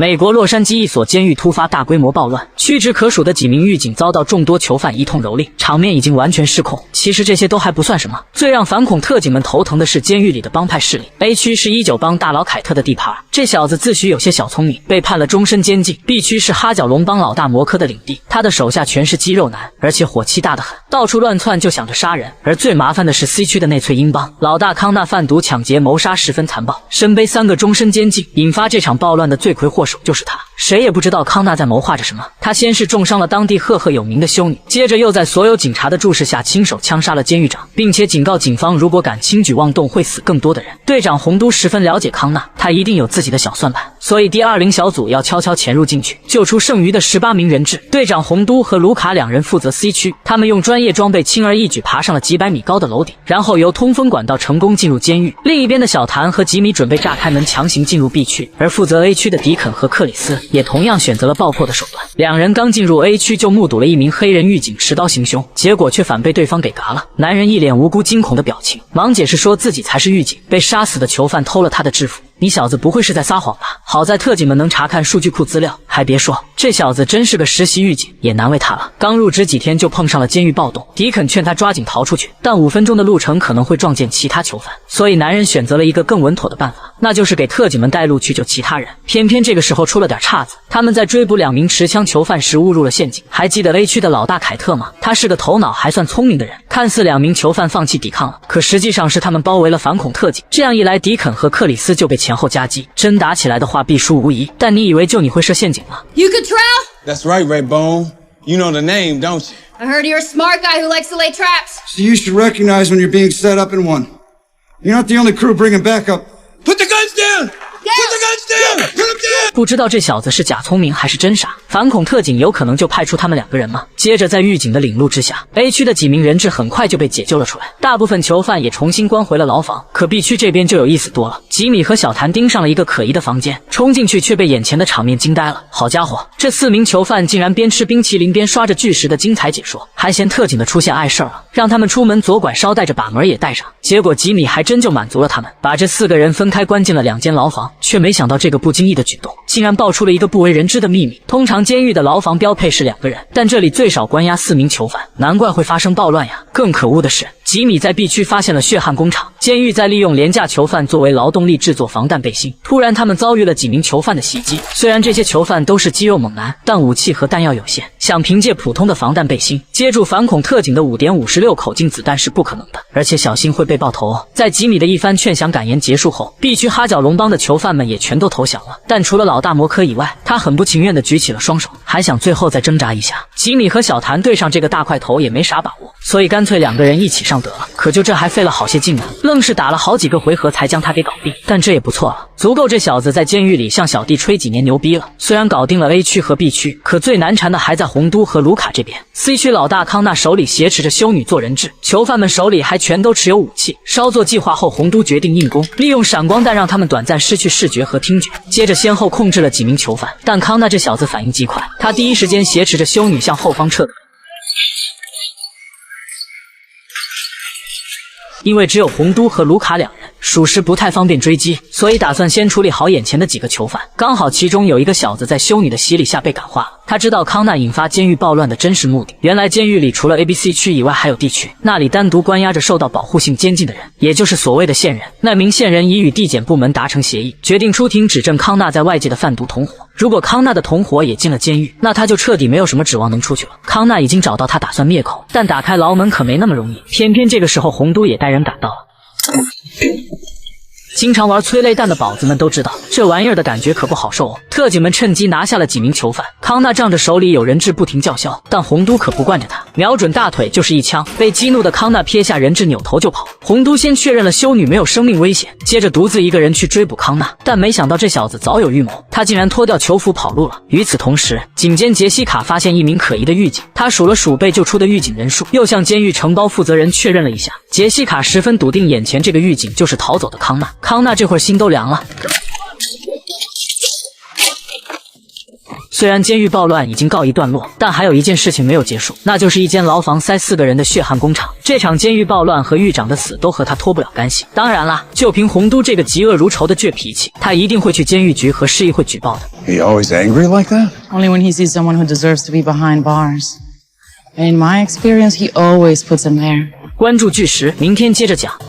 美國洛杉磯一所監獄突發大規模暴亂，屈指可數的幾名獄警遭到眾多囚犯一通蹂躪，場面已經完全失控。其實這些都還不算什麼，最讓反恐特警們頭疼的是監獄裡的幫派勢力。A 區是19幫大佬凱特的地盤，這小子自詡有些小聰明，被判了終身监禁。B 區是哈角龍幫老大摩科的領地，他的手下全是肌肉男，而且火氣大得很，到處亂竄就想着殺人。而最麻煩的是 C 區的內翠英幫老大康纳販毒搶劫謀殺十分殘暴，身背3個終身监禁。引發這場暴亂的罪魁禍首就是他，誰也不知道康纳在謀劃着什麼。他先是重傷了當地赫赫有名的修女，接着又在所有警察的注视下親手槍殺了監獄長，並且警告警方如果敢輕舉妄動會死更多的人。隊長洪都十分了解康納，他一定有自己的小算盤，所以第20小組要悄悄潛入進去，救出剩余的18名人質。队長洪都和盧卡2人負責 C 區，他們用专業裝備輕而易舉爬上了幾百米高的樓頂，然後由通風管道成功進入監獄。另一邊的小譚和吉米準備炸開門強行進入 B 區，而負責 A 区的迪肯和克里斯也同樣選擇了爆破的手段。两人刚进入 A 區就目睹了一名黑人獄警持刀行凶，結果卻反被對方給嘎了。男人一臉無辜驚恐的表情，忙解釋說自己才是獄警，被殺死的囚犯偷了他的制服。你小子不會是在撒謊吧？好在特警們能查看數據庫資料，還別說，這小子真是個實習獄警，也難為他了。剛入職幾天就碰上了監獄暴動，迪肯勸他抓緊逃出去，但5分鐘的路程可能會撞見其他囚犯，所以男人選擇了一個更穩妥的辦法，那就是給特警們帶路去救其他人。偏偏這個時候出了點岔子，他們在追捕2名持槍囚犯時誤入了陷阱。還記得 A 區的老大凱特嗎？他是個頭腦還算聰明的人，看似2名囚犯放棄抵抗了，可實際上是他們包圍了反恐特警。這樣一來，迪肯和克里斯就被前後夹擊，真打起來的話必輸無疑。但你以為就你會設陷阱嗎？ You could trial? That's right, Redbone. You know the name, don't you? I heard you're a smart guy who likes to lay traps. So you should recognize when you're being set up in one. You're not the only crew bringing backup. Put the guns down! Put the guns down! Put them down! 不知道这小子是假聰明還是真傻，反恐特警有可能就派出他們2個人嗎？接着在獄警的領路之下， A 區的幾名人質很快就被解救了出來，大部分囚犯也重新關回了牢房。可 B 區這邊就有意思多了，吉米和小譚盯上了一個可疑的房間，衝進去卻被眼前的場面驚呆了。好家伙，這4名囚犯竟然邊吃冰淇淋邊刷着巨石的精彩解說，還嫌特警的出現礙事了，讓他們出門左拐捎帶着把門也帶上。結果吉米還真就滿足了他們，把這4個人分開關進了2間牢房，卻沒想到這個不經意的舉動竟然爆出了一個不為人知的秘密。通常監獄的牢房標配是2個人，但這裡最少關押4名囚犯，難怪會發生暴亂呀。更可惡的是，吉米在 B 區發現了血汗工廠，監獄在利用廉價囚犯作為勞動力制作防彈背心。突然他們遭遇了幾名囚犯的襲擊，雖然這些囚犯都是肌肉猛男，但武器和彈藥有限，想憑借普通的防彈背心接住反恐特警的5.56口徑子彈是不可能的，而且小心會被爆頭哦。在吉米的一番勸降感言結束後， B 區哈角龍幫的囚犯們也全都投降了，但除了老大摩科以外，他很不情願地舉起了雙手，還想最後再掙扎一下。吉米和小譚對上这個大塊頭也沒啥把握，所以乾脆2個人一起上得了。可就這還費了好些勁呢，愣是打了好幾個回合才將他給搞定。但這也不錯了，足夠這小子在監獄裡向小弟吹幾年牛逼了。雖然搞定了 A 區和 B 區，可最難纏的還在洪都和盧卡這邊。C 區老大康納手裡挾持着修女做人質，囚犯們手裡還全都持有武器。稍作計劃後，洪都決定硬攻，利用閃光彈讓他們短暫失去視覺和聽覺，接着先後控制了幾名囚犯。但康納這小子反應極快，他第一時間挾持着修女向後方撤退。因為只有洪都和盧卡2人，屬實不太方便追擊，所以打算先處理好眼前的幾個囚犯。剛好其中有一個小子在修女的洗禮下被感化了，他知道康納引發監獄暴亂的真實目的。原來監獄裡除了 ABC 區以外還有 D 區，那裡單獨關押着受到保護性監禁的人，也就是所謂的線人。那名線人已與地檢部門達成協議，決定出庭指證康納在外界的販毒同夥。如果康納的同夥也進了監獄，那他就徹底沒有什麼指望能出去了。康納已經找到他，打算滅口，但打開牢門可沒那麼容易。偏偏這個時候洪都也帶人趕到了。經常玩催淚彈的寶子們都知道，這玩意兒的感覺可不好受哦。特警們趁機拿下了幾名囚犯，康納仗着手裡有人質不停叫囂，但洪都可不慣着他，瞄準大腿就是一槍。被激怒的康納撇下人質扭頭就跑。洪都先確認了修女沒有生命危險，接着獨自一個人去追捕康納，但沒想到這小子早有預謀，他竟然脫掉囚服跑路了。與此同時，警監傑西卡發現一名可疑的獄警，他數了數被救出的獄警人數，又向監獄承包負責人確認了一下。傑西卡十分篤定眼前這個獄警就是逃走的康納。康納這會兒心都涼了。雖然監獄暴亂已經告一段落，但還有一件事情沒有結束，那就是一間牢房塞4個人的血汗工廠。這場監獄暴亂和獄長的死都和他脫不了干係。當然啦，就憑洪都這個嫉惡如仇的倔脾氣，他一定會去監獄局和市議會舉報的。He always angry like that? Only when he sees someone who deserves to be behind bars. And in my experience, he always puts him there. 關注巨石，明天接着講。